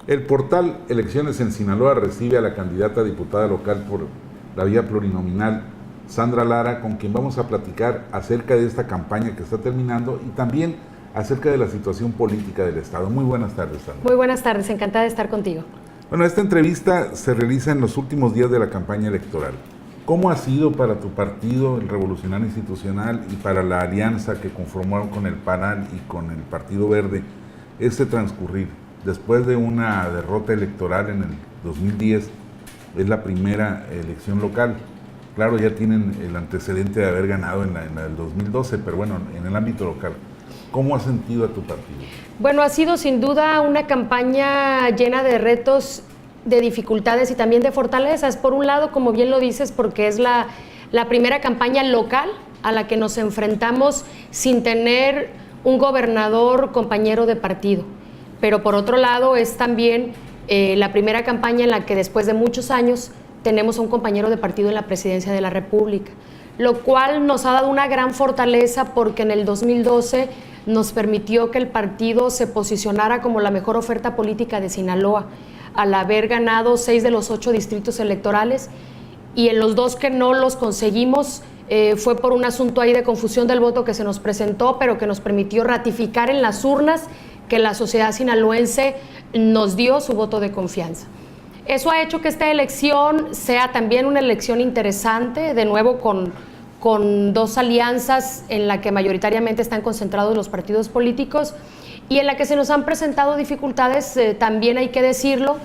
El portal Elecciones en Sinaloa recibe a la candidata a diputada local por la vía plurinominal, Sandra Lara, con quien vamos a platicar acerca de esta campaña que está terminando y también acerca de la situación política del Estado. Muy buenas tardes, Sandra. Muy buenas tardes, encantada de estar contigo. Bueno, esta entrevista se realiza en los últimos días de la campaña electoral. ¿Cómo ha sido para tu partido, el Revolucionario Institucional, y para la alianza que conformaron con el PAN y con el Partido Verde, este transcurrir? Después de una derrota electoral en el 2010, es la primera elección local. Claro, ya tienen el antecedente de haber ganado en la del 2012, pero bueno, en el ámbito local. ¿Cómo has sentido a tu partido? Bueno, ha sido sin duda una campaña llena de retos, de dificultades y también de fortalezas. Por un lado, como bien lo dices, porque es la primera campaña local a la que nos enfrentamos sin tener un gobernador compañero de partido. Pero por otro lado es también la primera campaña en la que después de muchos años tenemos a un compañero de partido en la presidencia de la República, lo cual nos ha dado una gran fortaleza porque en el 2012 nos permitió que el partido se posicionara como la mejor oferta política de Sinaloa, al haber ganado 6 de los 8 distritos electorales, y en los 2 que no los conseguimos fue por un asunto ahí de confusión del voto que se nos presentó, pero que nos permitió ratificar en las urnas que la sociedad sinaloense nos dio su voto de confianza. Eso ha hecho que esta elección sea también una elección interesante, de nuevo con 2 alianzas en la que mayoritariamente están concentrados los partidos políticos y en la que se nos han presentado dificultades, también hay que decirlo,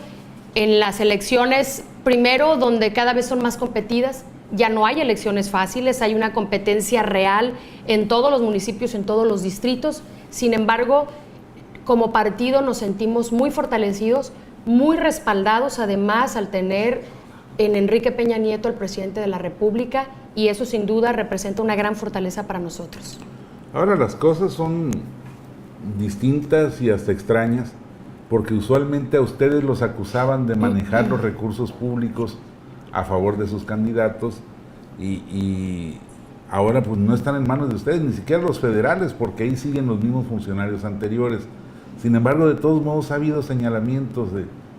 en las elecciones, primero, donde cada vez son más competidas. Ya no hay elecciones fáciles, hay una competencia real en todos los municipios, en todos los distritos. Sin embargo, como partido nos sentimos muy fortalecidos, muy respaldados, además al tener en Enrique Peña Nieto el presidente de la República, y eso sin duda representa una gran fortaleza para nosotros. Ahora las cosas son distintas y hasta extrañas, porque usualmente a ustedes los acusaban de manejar los recursos públicos a favor de sus candidatos y ahora pues no están en manos de ustedes, ni siquiera los federales, porque ahí siguen los mismos funcionarios anteriores. Sin embargo, de todos modos ha habido señalamientos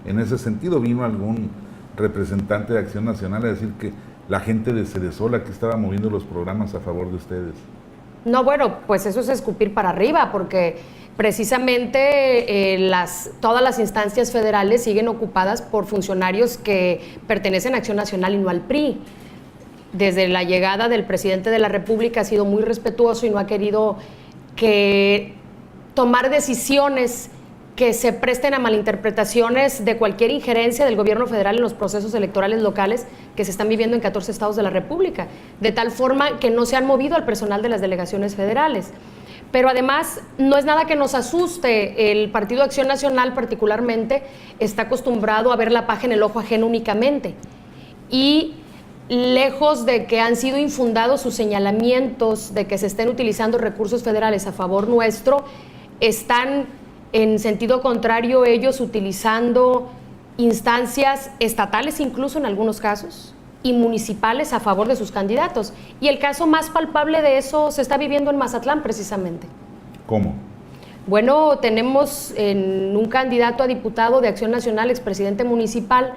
en ese sentido. Vino algún representante de Acción Nacional a decir que la gente de Cedesola que estaba moviendo los programas a favor de ustedes. No, bueno, pues eso es escupir para arriba, porque precisamente todas las instancias federales siguen ocupadas por funcionarios que pertenecen a Acción Nacional y no al PRI. Desde la llegada del presidente de la República ha sido muy respetuoso y no ha querido tomar decisiones que se presten a malinterpretaciones de cualquier injerencia del gobierno federal en los procesos electorales locales que se están viviendo en 14 estados de la República, de tal forma que no se han movido al personal de las delegaciones federales. Pero además no es nada que nos asuste. El Partido Acción Nacional particularmente está acostumbrado a ver la paja en el ojo ajeno únicamente, y lejos de que han sido infundados sus señalamientos de que se estén utilizando recursos federales a favor nuestro, están en sentido contrario ellos utilizando instancias estatales, incluso en algunos casos, y municipales a favor de sus candidatos. Y el caso más palpable de eso se está viviendo en Mazatlán precisamente. ¿Cómo? Bueno, tenemos un candidato a diputado de Acción Nacional, expresidente municipal,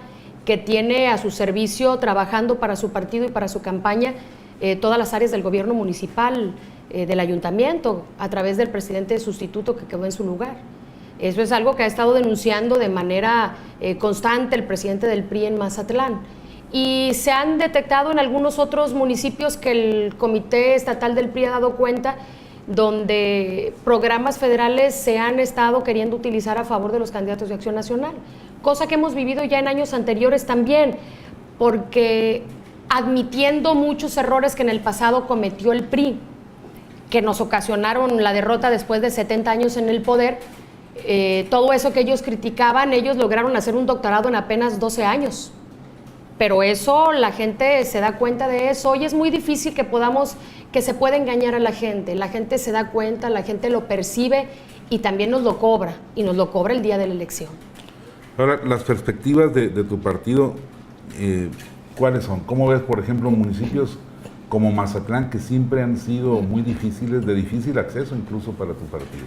que tiene a su servicio, trabajando para su partido y para su campaña, todas las áreas del gobierno municipal, del ayuntamiento, a través del presidente sustituto que quedó en su lugar. Eso es algo que ha estado denunciando de manera constante el presidente del PRI en Mazatlán. Y se han detectado en algunos otros municipios que el Comité Estatal del PRI ha dado cuenta, donde programas federales se han estado queriendo utilizar a favor de los candidatos de Acción Nacional, cosa que hemos vivido ya en años anteriores también, porque admitiendo muchos errores que en el pasado cometió el PRI, que nos ocasionaron la derrota después de 70 años en el poder, todo eso que ellos criticaban, ellos lograron hacer un doctorado en apenas 12 años. Pero eso, la gente se da cuenta de eso, y es muy difícil que se pueda engañar a la gente se da cuenta, la gente lo percibe y también nos lo cobra, y nos lo cobra el día de la elección. Ahora, las perspectivas de tu partido, ¿cuáles son? ¿Cómo ves, por ejemplo, municipios como Mazatlán, que siempre han sido muy difíciles, de difícil acceso incluso para tu partido?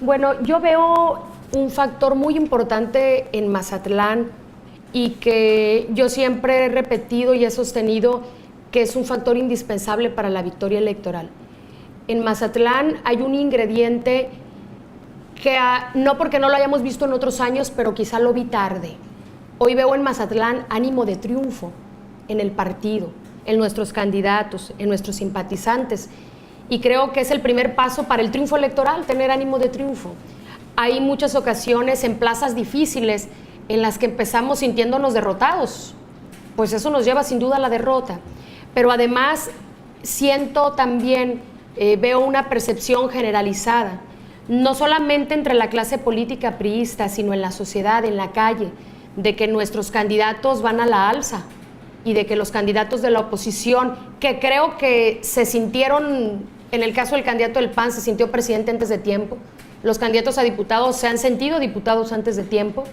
Bueno, yo veo un factor muy importante en Mazatlán y que yo siempre he repetido y he sostenido que es un factor indispensable para la victoria electoral. En Mazatlán hay un ingrediente que no porque no lo hayamos visto en otros años, pero quizá lo vi tarde. Hoy veo en Mazatlán ánimo de triunfo en el partido, en nuestros candidatos, en nuestros simpatizantes, y creo que es el primer paso para el triunfo electoral, tener ánimo de triunfo. Hay muchas ocasiones en plazas difíciles en las que empezamos sintiéndonos derrotados, pues eso nos lleva sin duda a la derrota, pero además siento también, veo una percepción generalizada, no solamente entre la clase política priista, sino en la sociedad, en la calle, de que nuestros candidatos van a la alza y de que los candidatos de la oposición, que creo que se sintieron, en el caso del candidato del PAN, se sintió presidente antes de tiempo, los candidatos a diputados se han sentido diputados antes de tiempo,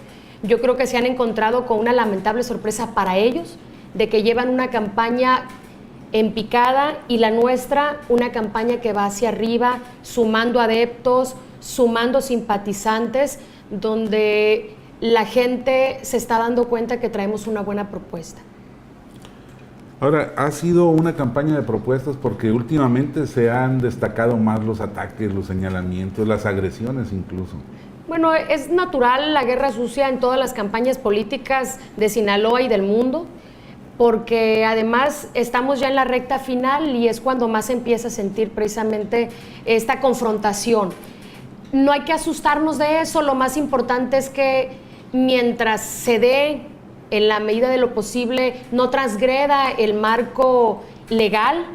yo creo que se han encontrado con una lamentable sorpresa para ellos, de que llevan una campaña en picada y la nuestra una campaña que va hacia arriba, sumando adeptos, sumando simpatizantes, donde la gente se está dando cuenta que traemos una buena propuesta. Ahora, ha sido una campaña de propuestas porque últimamente se han destacado más los ataques, los señalamientos, las agresiones incluso. Bueno, es natural la guerra sucia en todas las campañas políticas de Sinaloa y del mundo, porque además estamos ya en la recta final y es cuando más se empieza a sentir precisamente esta confrontación. No hay que asustarnos de eso, lo más importante es que mientras se dé en la medida de lo posible, no transgreda el marco legal,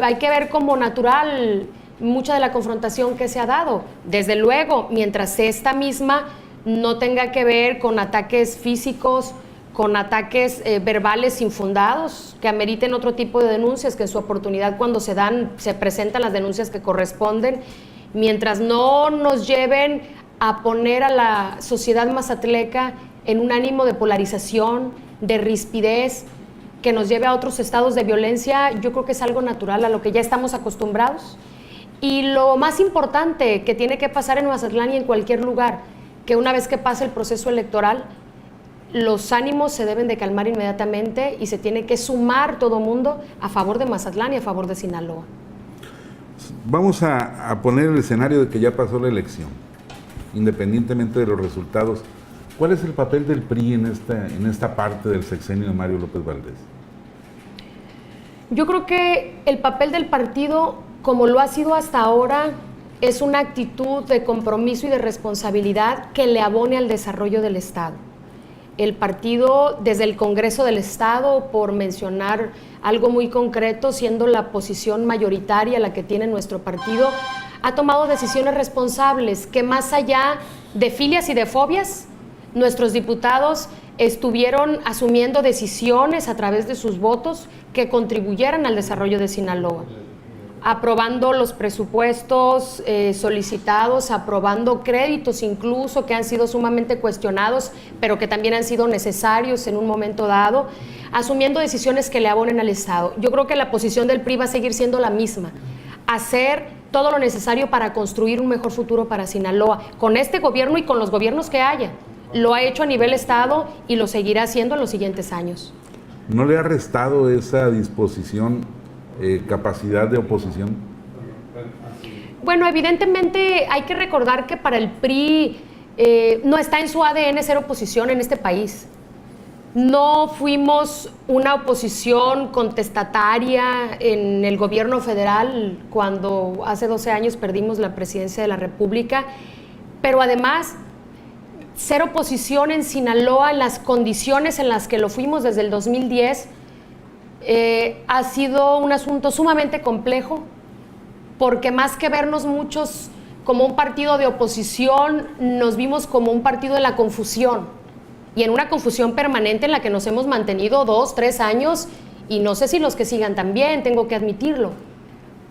hay que ver como natural mucha de la confrontación que se ha dado. Desde luego, mientras esta misma no tenga que ver con ataques físicos, con ataques verbales infundados, que ameriten otro tipo de denuncias, que en su oportunidad cuando se dan, se presentan las denuncias que corresponden, mientras no nos lleven a poner a la sociedad mazatleca en un ánimo de polarización, de rispidez, que nos lleve a otros estados de violencia, yo creo que es algo natural a lo que ya estamos acostumbrados. Y lo más importante que tiene que pasar en Mazatlán y en cualquier lugar, que una vez que pase el proceso electoral, los ánimos se deben de calmar inmediatamente y se tiene que sumar todo mundo a favor de Mazatlán y a favor de Sinaloa. Vamos a poner el escenario de que ya pasó la elección, independientemente de los resultados. ¿Cuál es el papel del PRI en esta parte del sexenio de Mario López Valdés? Yo creo que el papel del partido, como lo ha sido hasta ahora, es una actitud de compromiso y de responsabilidad que le abone al desarrollo del Estado. El partido, desde el Congreso del Estado, por mencionar algo muy concreto, siendo la posición mayoritaria la que tiene nuestro partido, ha tomado decisiones responsables que más allá de filias y de fobias, nuestros diputados estuvieron asumiendo decisiones a través de sus votos que contribuyeran al desarrollo de Sinaloa, aprobando los presupuestos solicitados, aprobando créditos incluso que han sido sumamente cuestionados, pero que también han sido necesarios en un momento dado, asumiendo decisiones que le abonen al Estado. Yo creo que la posición del PRI va a seguir siendo la misma, hacer todo lo necesario para construir un mejor futuro para Sinaloa, con este gobierno y con los gobiernos que haya. Lo ha hecho a nivel Estado y lo seguirá haciendo en los siguientes años. ¿No le ha restado esa disposición, capacidad de oposición? Bueno, evidentemente hay que recordar que para el PRI no está en su ADN ser oposición en este país. No fuimos una oposición contestataria en el gobierno federal cuando hace 12 años perdimos la presidencia de la República, pero además ser oposición en Sinaloa en las condiciones en las que lo fuimos desde el 2010 ha sido un asunto sumamente complejo, porque más que vernos muchos como un partido de oposición, nos vimos como un partido de la confusión, y en una confusión permanente en la que nos hemos mantenido 2, 3 años, y no sé si los que sigan también, tengo que admitirlo,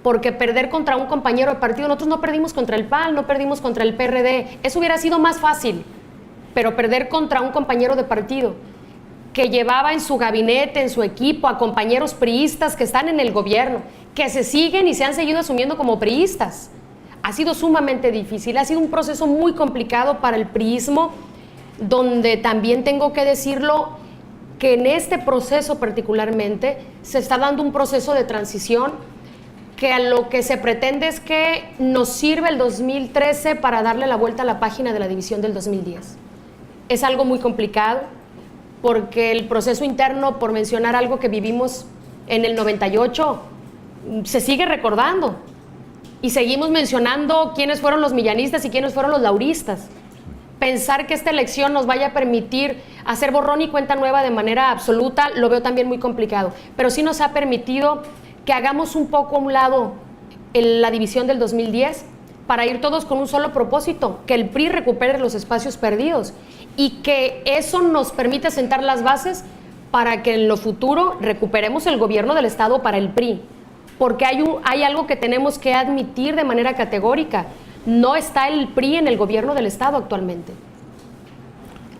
porque perder contra un compañero de partido, nosotros no perdimos contra el PAN, no perdimos contra el PRD, eso hubiera sido más fácil, pero perder contra un compañero de partido que llevaba en su gabinete, en su equipo, a compañeros priistas que están en el gobierno, que se siguen y se han seguido asumiendo como priistas, ha sido sumamente difícil, ha sido un proceso muy complicado para el priismo, donde también tengo que decirlo que en este proceso particularmente se está dando un proceso de transición que a lo que se pretende es que nos sirva el 2013 para darle la vuelta a la página de la división del 2010. Es algo muy complicado porque el proceso interno, por mencionar algo que vivimos en el 98, se sigue recordando y seguimos mencionando quiénes fueron los millanistas y quiénes fueron los lauristas. Pensar que esta elección nos vaya a permitir hacer borrón y cuenta nueva de manera absoluta, lo veo también muy complicado, pero sí nos ha permitido que hagamos un poco a un lado la división del 2010 para ir todos con un solo propósito, que el PRI recupere los espacios perdidos y que eso nos permita sentar las bases para que en lo futuro recuperemos el gobierno del Estado para el PRI, porque hay algo que tenemos que admitir de manera categórica: no está el PRI en el gobierno del Estado actualmente.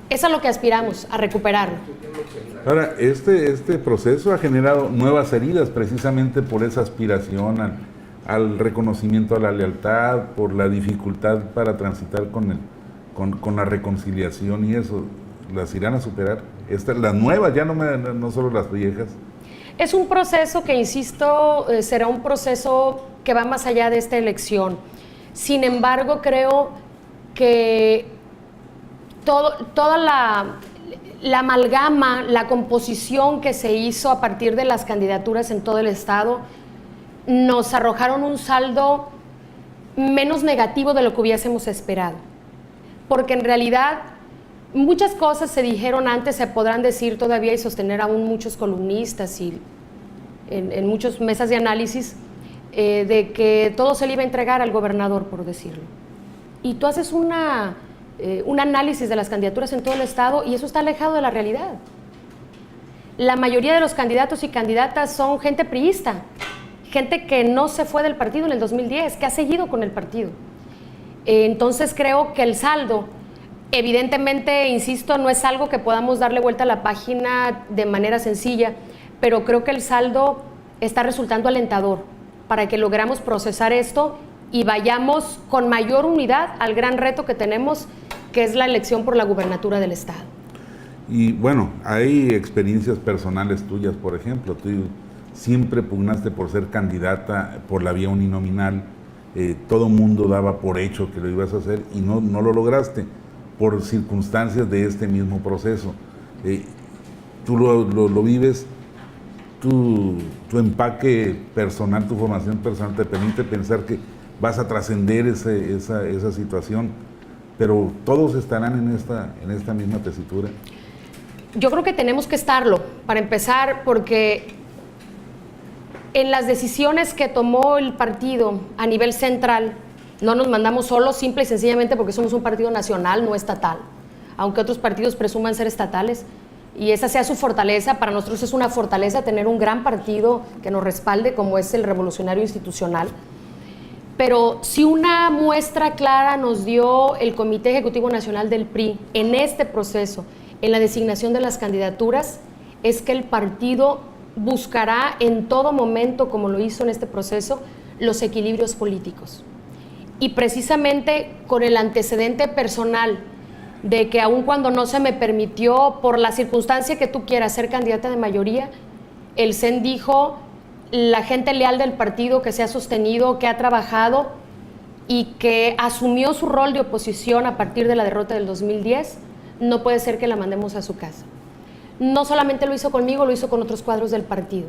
Es a lo que aspiramos, a recuperarlo. Ahora, este proceso ha generado nuevas heridas precisamente por esa aspiración al reconocimiento a la lealtad, por la dificultad para transitar con la reconciliación y eso. ¿Las irán a superar? Las nuevas, ya no solo las viejas. Es un proceso que, insisto, será un proceso que va más allá de esta elección. Sin embargo, creo que toda la amalgama, la composición que se hizo a partir de las candidaturas en todo el Estado, nos arrojaron un saldo menos negativo de lo que hubiésemos esperado. Porque en realidad muchas cosas se dijeron antes, se podrán decir todavía y sostener aún muchos columnistas y en muchas mesas de análisis, de que todo se le iba a entregar al gobernador, por decirlo. Y tú haces un análisis de las candidaturas en todo el Estado y eso está alejado de la realidad. La mayoría de los candidatos y candidatas son gente priista, gente que no se fue del partido en el 2010, que ha seguido con el partido. Entonces creo que el saldo, evidentemente, insisto, no es algo que podamos darle vuelta a la página de manera sencilla, pero creo que el saldo está resultando alentador para que logramos procesar esto y vayamos con mayor unidad al gran reto que tenemos, que es la elección por la gubernatura del Estado. Y bueno, hay experiencias personales tuyas, por ejemplo, tú siempre pugnaste por ser candidata por la vía uninominal, todo mundo daba por hecho que lo ibas a hacer y no lo lograste por circunstancias de este mismo proceso. Tú lo vives, tu empaque personal, tu formación personal te permite pensar que vas a trascender esa situación, pero todos estarán en esta misma tesitura. Yo creo que tenemos que estarlo, para empezar, porque en las decisiones que tomó el partido a nivel central, no nos mandamos solos, simple y sencillamente porque somos un partido nacional, no estatal, aunque otros partidos presuman ser estatales, y esa sea su fortaleza. Para nosotros es una fortaleza tener un gran partido que nos respalde, como es el Revolucionario Institucional. Pero si una muestra clara nos dio el Comité Ejecutivo Nacional del PRI en este proceso, en la designación de las candidaturas, es que el partido buscará en todo momento, como lo hizo en este proceso, los equilibrios políticos. Y precisamente con el antecedente personal de que aun cuando no se me permitió, por la circunstancia que tú quieras, ser candidata de mayoría, el CEN dijo: la gente leal del partido que se ha sostenido, que ha trabajado y que asumió su rol de oposición a partir de la derrota del 2010, no puede ser que la mandemos a su casa. No solamente lo hizo conmigo, lo hizo con otros cuadros del partido.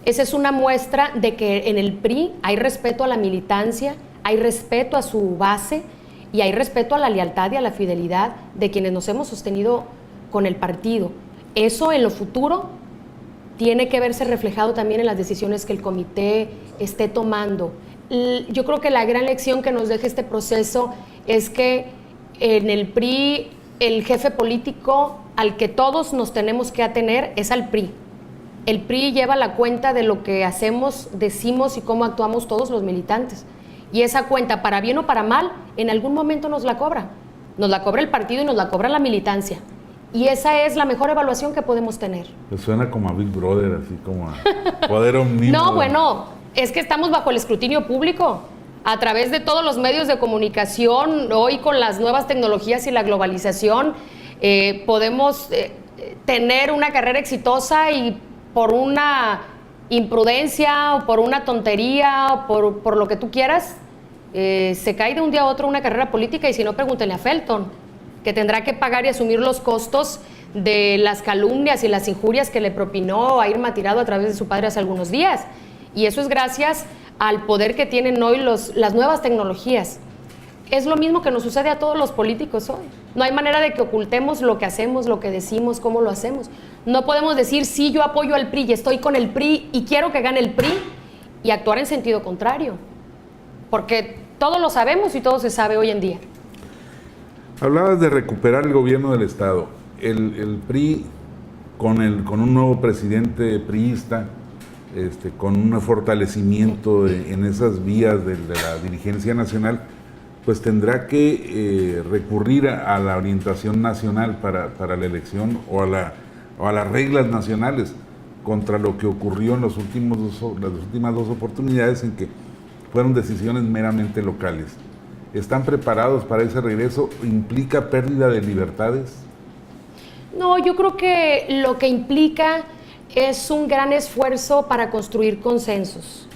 Esa es una muestra de que en el PRI hay respeto a la militancia, hay respeto a su base y hay respeto a la lealtad y a la fidelidad de quienes nos hemos sostenido con el partido. Eso en lo futuro tiene que verse reflejado también en las decisiones que el comité esté tomando. Yo creo que la gran lección que nos deja este proceso es que en el PRI el jefe político al que todos nos tenemos que atener es al PRI. El PRI lleva la cuenta de lo que hacemos, decimos y cómo actuamos todos los militantes. Y esa cuenta, para bien o para mal, en algún momento nos la cobra. Nos la cobra el partido y nos la cobra la militancia. Y esa es la mejor evaluación que podemos tener. Pues suena como a Big Brother, así como a poder omnímodo. No, bueno, es que estamos bajo el escrutinio público. a través de todos los medios de comunicación, hoy con las nuevas tecnologías y la globalización, podemos tener una carrera exitosa y por una imprudencia o por una tontería o por lo que tú quieras, se cae de un día a otro una carrera política, y si no, pregúntenle a Felton, que tendrá que pagar y asumir los costos de las calumnias y las injurias que le propinó a Irma Tirado a través de su padre hace algunos días. Y eso es gracias al poder que tienen hoy las nuevas tecnologías. Es lo mismo que nos sucede a todos los políticos hoy. No hay manera de que ocultemos lo que hacemos, lo que decimos, cómo lo hacemos. No podemos decir, sí, yo apoyo al PRI y estoy con el PRI y quiero que gane el PRI, y actuar en sentido contrario. Porque todos lo sabemos y todo se sabe hoy en día. Hablabas de recuperar el gobierno del Estado. El PRI, con un nuevo presidente priista, con un fortalecimiento en esas vías de la dirigencia nacional, pues tendrá que recurrir a la orientación nacional para la elección o a las reglas nacionales, contra lo que ocurrió en las últimas dos oportunidades en que fueron decisiones meramente locales. ¿Están preparados para ese regreso? ¿Implica pérdida de libertades? No, yo creo que lo que implica es un gran esfuerzo para construir consensos.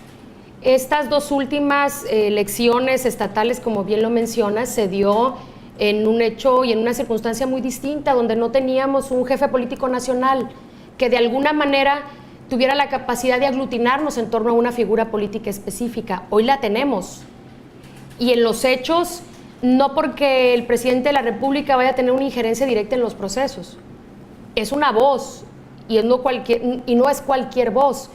Estas dos últimas elecciones estatales, como bien lo mencionas, se dio en un hecho y en una circunstancia muy distinta, donde no teníamos un jefe político nacional que de alguna manera tuviera la capacidad de aglutinarnos en torno a una figura política específica. Hoy la tenemos. Y en los hechos, no porque el presidente de la República vaya a tener una injerencia directa en los procesos. Es una voz, y no es cualquier voz,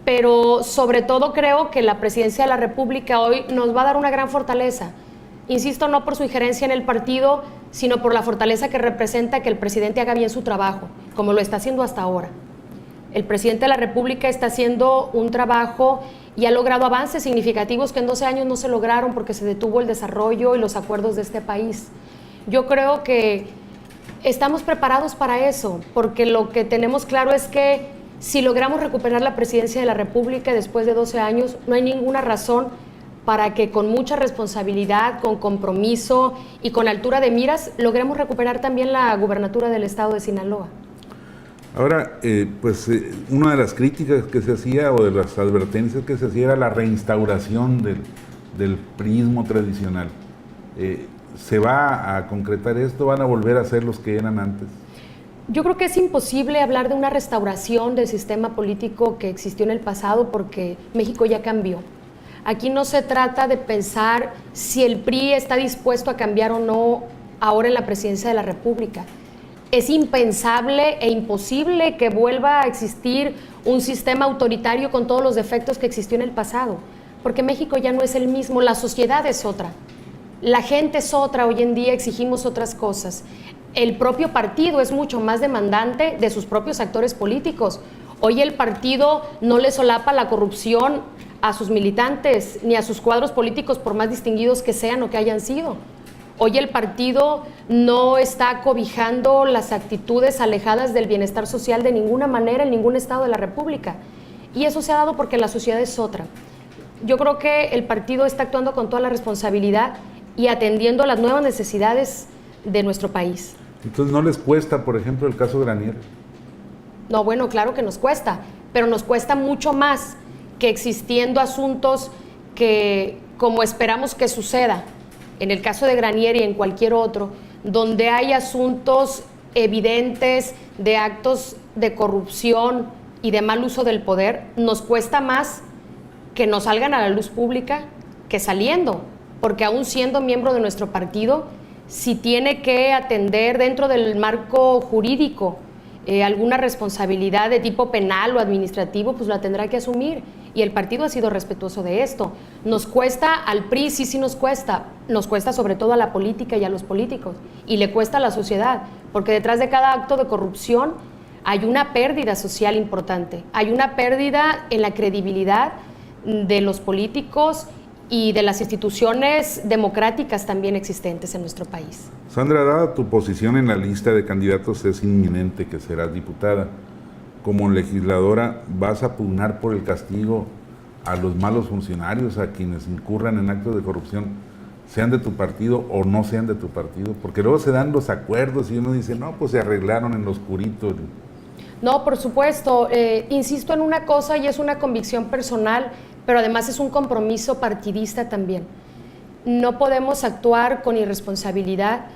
pero sobre todo creo que la presidencia de la República hoy nos va a dar una gran fortaleza. Insisto, no por su injerencia en el partido, sino por la fortaleza que representa que el presidente haga bien su trabajo, como lo está haciendo hasta ahora. El presidente de la República está haciendo un trabajo y ha logrado avances significativos que en 12 años no se lograron porque se detuvo el desarrollo y los acuerdos de este país. Yo creo que estamos preparados para eso, porque lo que tenemos claro es que si logramos recuperar la presidencia de la República después de 12 años, no hay ninguna razón para que con mucha responsabilidad, con compromiso y con altura de miras, logremos recuperar también la gubernatura del estado de Sinaloa. Ahora, una de las críticas que se hacía o de las advertencias que se hacía era la reinstauración del priismo tradicional. ¿Se va a concretar esto? ¿Van a volver a ser los que eran antes? Yo creo que es imposible hablar de una restauración del sistema político que existió en el pasado, porque México ya cambió. Aquí no se trata de pensar si el PRI está dispuesto a cambiar o no ahora en la presidencia de la República. Es impensable e imposible que vuelva a existir un sistema autoritario con todos los defectos que existió en el pasado, porque México ya no es el mismo, la sociedad es otra, la gente es otra, hoy en día exigimos otras cosas. El propio partido es mucho más demandante de sus propios actores políticos. Hoy el partido no le solapa la corrupción a sus militantes ni a sus cuadros políticos, por más distinguidos que sean o que hayan sido. Hoy el partido no está cobijando las actitudes alejadas del bienestar social de ninguna manera en ningún estado de la República. Y eso se ha dado porque la sociedad es otra. Yo creo que el partido está actuando con toda la responsabilidad y atendiendo las nuevas necesidades de nuestro país. Entonces, ¿no les cuesta, por ejemplo, el caso Granier? No, bueno, claro que nos cuesta, pero nos cuesta mucho más que existiendo asuntos que, como esperamos que suceda, en el caso de Granier y en cualquier otro, donde hay asuntos evidentes de actos de corrupción y de mal uso del poder, nos cuesta más que nos salgan a la luz pública que saliendo, porque aún siendo miembro de nuestro partido, si tiene que atender dentro del marco jurídico alguna responsabilidad de tipo penal o administrativo, pues la tendrá que asumir. Y el partido ha sido respetuoso de esto. Nos cuesta al PRI, sí nos cuesta sobre todo a la política y a los políticos, y le cuesta a la sociedad, porque detrás de cada acto de corrupción hay una pérdida social importante, hay una pérdida en la credibilidad de los políticos y de las instituciones democráticas también existentes en nuestro país. Sandra, dada tu posición en la lista de candidatos, es inminente que serás diputada. Como legisladora, ¿vas a pugnar por el castigo a los malos funcionarios, a quienes incurran en actos de corrupción, sean de tu partido o no sean de tu partido? Porque luego se dan los acuerdos y uno dice, no, pues se arreglaron en lo oscurito. No, por supuesto. Insisto en una cosa y es una convicción personal, pero además es un compromiso partidista también. No podemos actuar con irresponsabilidad.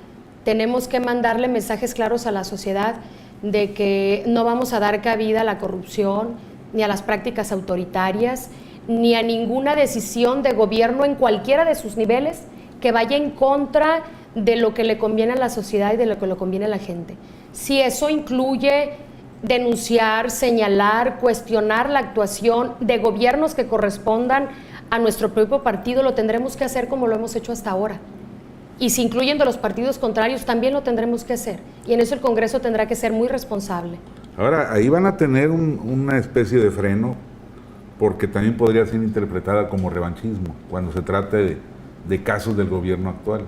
Tenemos que mandarle mensajes claros a la sociedad de que no vamos a dar cabida a la corrupción, ni a las prácticas autoritarias, ni a ninguna decisión de gobierno en cualquiera de sus niveles que vaya en contra de lo que le conviene a la sociedad y de lo que le conviene a la gente. Si eso incluye denunciar, señalar, cuestionar la actuación de gobiernos que correspondan a nuestro propio partido, lo tendremos que hacer como lo hemos hecho hasta ahora. Y si incluyen de los partidos contrarios, también lo tendremos que hacer. Y en eso el Congreso tendrá que ser muy responsable. Ahora, ahí van a tener una especie de freno, porque también podría ser interpretada como revanchismo, cuando se trate de casos del gobierno actual.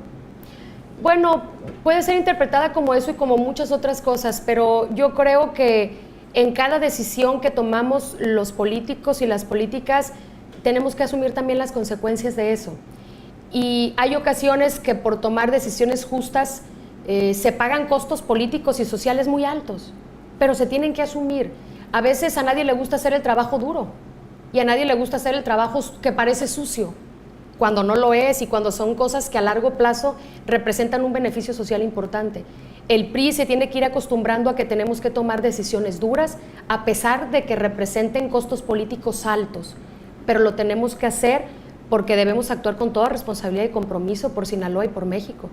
Bueno, puede ser interpretada como eso y como muchas otras cosas, pero yo creo que en cada decisión que tomamos los políticos y las políticas, tenemos que asumir también las consecuencias de eso. Y hay ocasiones que por tomar decisiones justas se pagan costos políticos y sociales muy altos, pero se tienen que asumir. A veces a nadie le gusta hacer el trabajo duro y a nadie le gusta hacer el trabajo que parece sucio, cuando no lo es y cuando son cosas que a largo plazo representan un beneficio social importante. El PRI se tiene que ir acostumbrando a que tenemos que tomar decisiones duras, a pesar de que representen costos políticos altos, pero lo tenemos que hacer porque debemos actuar con toda responsabilidad y compromiso por Sinaloa y por México.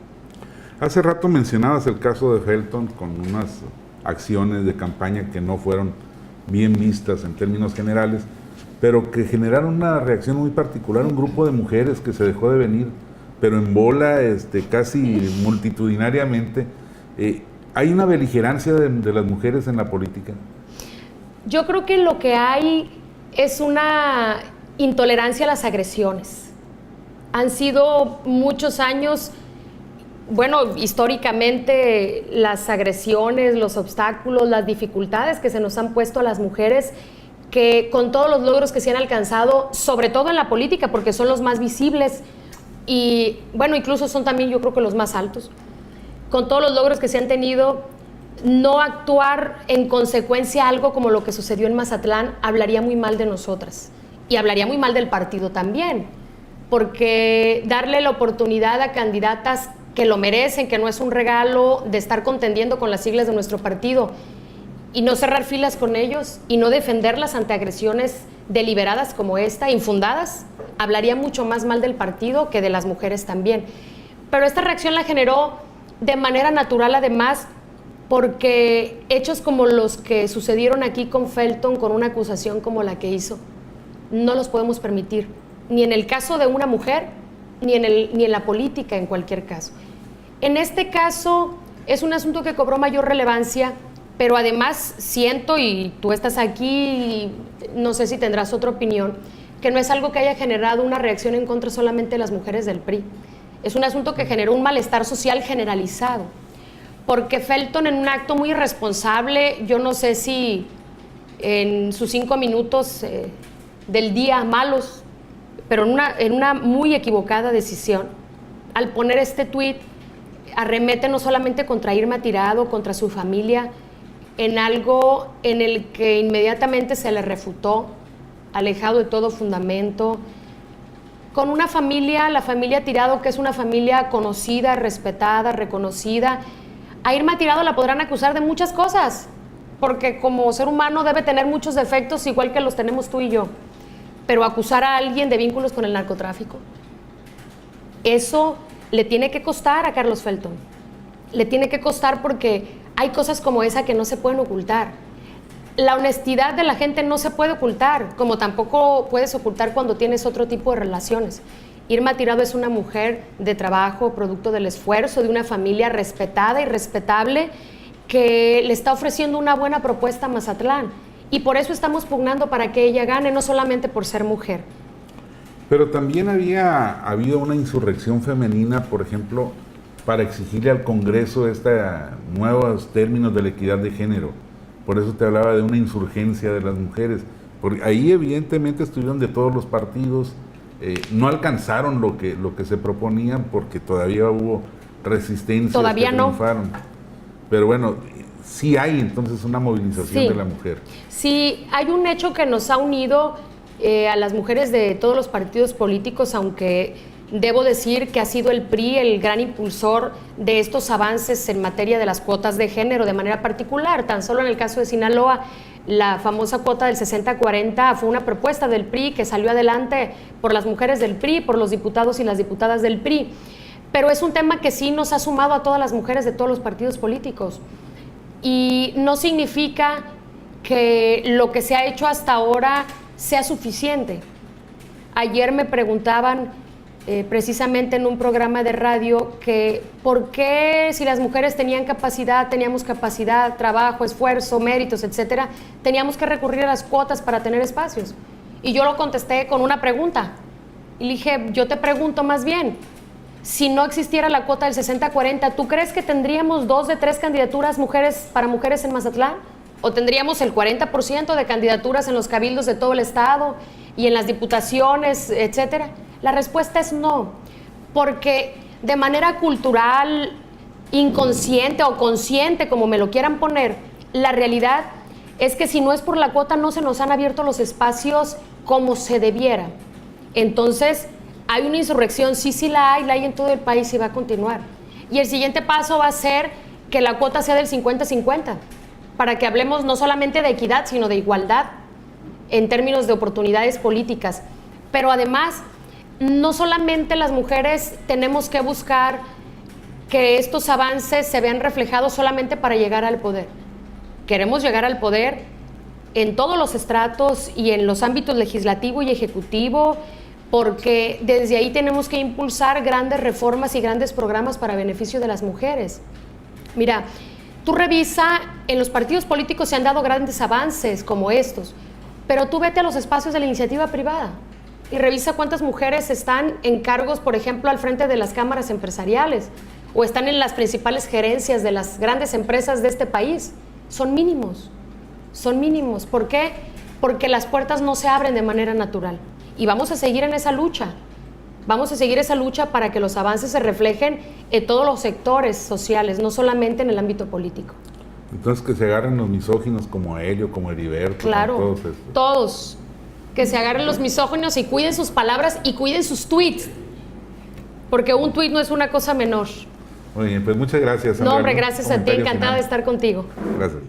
Hace rato mencionabas el caso de Felton con unas acciones de campaña que no fueron bien vistas en términos generales, pero que generaron una reacción muy particular, un grupo de mujeres que se dejó de venir, pero en bola, casi multitudinariamente. ¿Hay una beligerancia de las mujeres en la política? Yo creo que lo que hay es una intolerancia a las agresiones. Han sido muchos años, bueno, históricamente las agresiones, los obstáculos, las dificultades que se nos han puesto a las mujeres, que con todos los logros que se han alcanzado, sobre todo en la política, porque son los más visibles y, bueno, incluso son también yo creo que los más altos, con todos los logros que se han tenido, no actuar en consecuencia a algo como lo que sucedió en Mazatlán hablaría muy mal de nosotras y hablaría muy mal del partido también, porque darle la oportunidad a candidatas que lo merecen, que no es un regalo de estar contendiendo con las siglas de nuestro partido, y no cerrar filas con ellos y no defenderlas ante agresiones deliberadas como esta, infundadas, hablaría mucho más mal del partido que de las mujeres también. Pero esta reacción la generó de manera natural, además, porque hechos como los que sucedieron aquí con Felton, con una acusación como la que hizo, no los podemos permitir, ni en el caso de una mujer, ni en la política, en cualquier caso. En este caso es un asunto que cobró mayor relevancia, pero además siento, y tú estás aquí, no sé si tendrás otra opinión, que no es algo que haya generado una reacción en contra solamente de las mujeres del PRI. Es un asunto que generó un malestar social generalizado, porque Felton, en un acto muy irresponsable, yo no sé si en sus 5 minutos del día malos, pero en una muy equivocada decisión, al poner este tuit, arremete no solamente contra Irma Tirado, contra su familia, en algo en el que inmediatamente se le refutó, alejado de todo fundamento, con una familia, la familia Tirado, que es una familia conocida, respetada, reconocida. A Irma Tirado la podrán acusar de muchas cosas, porque como ser humano debe tener muchos defectos, igual que los tenemos tú y yo, pero acusar a alguien de vínculos con el narcotráfico, eso le tiene que costar a Carlos Felton, le tiene que costar, porque hay cosas como esa que no se pueden ocultar. La honestidad de la gente no se puede ocultar, como tampoco puedes ocultar cuando tienes otro tipo de relaciones. Irma Tirado es una mujer de trabajo, producto del esfuerzo de una familia respetada y respetable, que le está ofreciendo una buena propuesta a Mazatlán. Y por eso estamos pugnando para que ella gane, no solamente por ser mujer. Pero también había habido una insurrección femenina, por ejemplo, para exigirle al Congreso nuevos términos de la equidad de género. Por eso te hablaba de una insurgencia de las mujeres. Porque ahí evidentemente estuvieron de todos los partidos, no alcanzaron lo que se proponían porque todavía hubo resistencias Todavía que triunfaron. Pero bueno, sí hay entonces una movilización Sí. de la mujer. Sí, hay un hecho que nos ha unido a las mujeres de todos los partidos políticos, aunque debo decir que ha sido el PRI el gran impulsor de estos avances en materia de las cuotas de género de manera particular. Tan solo en el caso de Sinaloa, la famosa cuota del 60-40 fue una propuesta del PRI que salió adelante por las mujeres del PRI, por los diputados y las diputadas del PRI. Pero es un tema que sí nos ha sumado a todas las mujeres de todos los partidos políticos. Y no significa que lo que se ha hecho hasta ahora sea suficiente. Ayer me preguntaban precisamente en un programa de radio que por qué si las mujeres teníamos capacidad, trabajo, esfuerzo, méritos, etcétera, teníamos que recurrir a las cuotas para tener espacios. Y yo lo contesté con una pregunta. Y le dije, yo te pregunto más bien, si no existiera la cuota del 60-40, ¿tú crees que tendríamos 2 de 3 candidaturas para mujeres en Mazatlán? ¿O tendríamos el 40% de candidaturas en los cabildos de todo el estado y en las diputaciones, etcétera? La respuesta es no, porque de manera cultural, inconsciente o consciente, como me lo quieran poner, la realidad es que si no es por la cuota no se nos han abierto los espacios como se debiera. Entonces, hay una insurrección, sí la hay en todo el país y va a continuar. Y el siguiente paso va a ser que la cuota sea del 50-50, para que hablemos no solamente de equidad, sino de igualdad en términos de oportunidades políticas. Pero además, no solamente las mujeres tenemos que buscar que estos avances se vean reflejados solamente para llegar al poder. Queremos llegar al poder en todos los estratos y en los ámbitos legislativo y ejecutivo, porque desde ahí tenemos que impulsar grandes reformas y grandes programas para beneficio de las mujeres. Mira, tú revisa, en los partidos políticos se han dado grandes avances como estos, pero tú vete a los espacios de la iniciativa privada y revisa cuántas mujeres están en cargos, por ejemplo, al frente de las cámaras empresariales o están en las principales gerencias de las grandes empresas de este país. Son mínimos. ¿Por qué? Porque las puertas no se abren de manera natural. Y vamos a seguir en esa lucha. Vamos a seguir esa lucha para que los avances se reflejen en todos los sectores sociales, no solamente en el ámbito político. Entonces que se agarren los misóginos como Helio, como Heriberto, claro, como todos estos. Todos. Que se agarren los misóginos y cuiden sus palabras y cuiden sus tweets. Porque un tweet no es una cosa menor. Muy bien, pues muchas gracias, Sandra. No, hombre, gracias a ti, encantada de estar contigo. Gracias.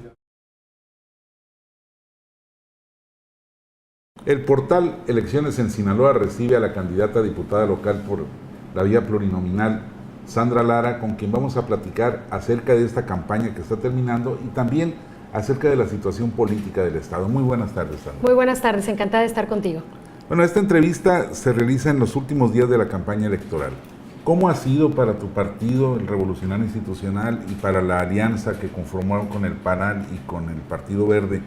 El portal Elecciones en Sinaloa recibe a la candidata a diputada local por la vía plurinominal, Sandra Lara, con quien vamos a platicar acerca de esta campaña que está terminando y también acerca de la situación política del Estado. Muy buenas tardes, Sandra. Muy buenas tardes, encantada de estar contigo. Bueno, esta entrevista se realiza en los últimos días de la campaña electoral. ¿Cómo ha sido para tu partido, el Revolucionario Institucional, y para la alianza que conformaron con el PANAL y con el Partido Verde,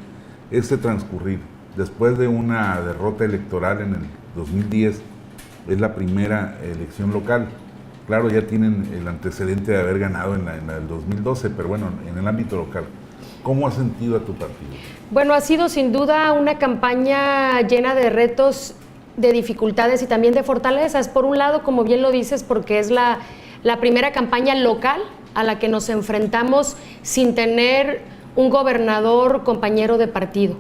este transcurrir? Después de una derrota electoral en el 2010, es la primera elección local. Claro, ya tienen el antecedente de haber ganado en la del 2012, pero bueno, en el ámbito local. ¿Cómo has sentido a tu partido? Bueno, ha sido sin duda una campaña llena de retos, de dificultades y también de fortalezas. Por un lado, como bien lo dices, porque es la primera campaña local a la que nos enfrentamos sin tener un gobernador compañero de partido.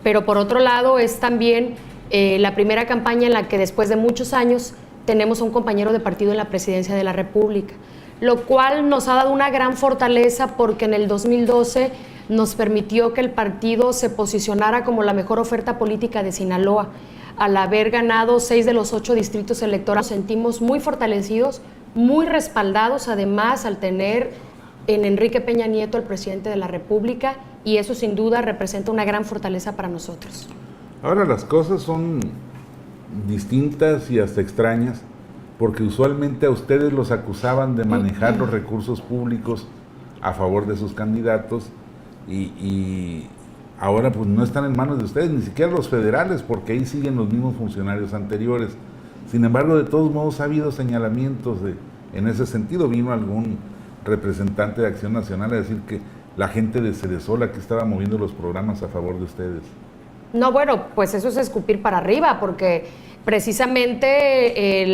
Pero por otro lado, es también la primera campaña en la que después de muchos años tenemos a un compañero de partido en la presidencia de la República, lo cual nos ha dado una gran fortaleza porque en el 2012 nos permitió que el partido se posicionara como la mejor oferta política de Sinaloa. Al haber ganado 6 de los 8 distritos electorales, nos sentimos muy fortalecidos, muy respaldados, además al tener en Enrique Peña Nieto el presidente de la República, y eso sin duda representa una gran fortaleza para nosotros. Ahora las cosas son distintas y hasta extrañas, porque usualmente a ustedes los acusaban de manejar los recursos públicos a favor de sus candidatos y ahora pues no están en manos de ustedes, ni siquiera los federales, porque ahí siguen los mismos funcionarios anteriores. Sin embargo, de todos modos ha habido señalamientos en ese sentido. Vino algún representante de Acción Nacional a decir que la gente de Cerezola que estaba moviendo los programas a favor de ustedes. No, bueno, pues eso es escupir para arriba, porque precisamente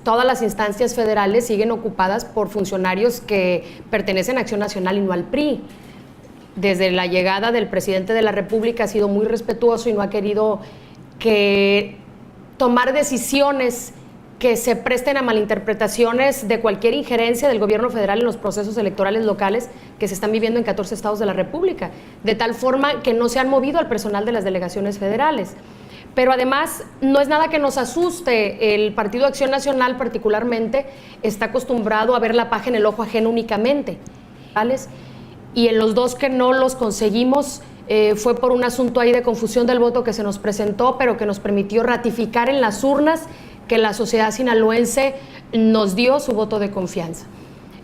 todas las instancias federales siguen ocupadas por funcionarios que pertenecen a Acción Nacional y no al PRI. Desde la llegada del presidente de la República ha sido muy respetuoso y no ha querido tomar decisiones que se presten a malinterpretaciones de cualquier injerencia del gobierno federal en los procesos electorales locales que se están viviendo en 14 estados de la República, de tal forma que no se han movido al personal de las delegaciones federales. Pero además no es nada que nos asuste. El Partido Acción Nacional particularmente está acostumbrado a ver la paja en el ojo ajeno únicamente. Y en los dos que no los conseguimos fue por un asunto ahí de confusión del voto que se nos presentó, pero que nos permitió ratificar en las urnas que la sociedad sinaloense nos dio su voto de confianza.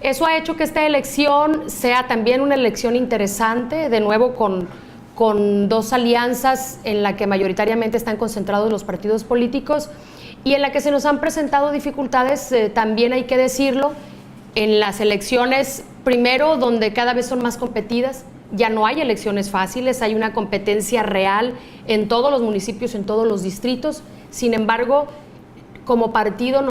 Eso ha hecho que esta elección sea también una elección interesante, de nuevo con dos alianzas en la que mayoritariamente están concentrados los partidos políticos y en la que se nos han presentado dificultades, también hay que decirlo, en las elecciones, primero, donde cada vez son más competidas. Ya no hay elecciones fáciles, hay una competencia real en todos los municipios, en todos los distritos. Sin embargo, como partido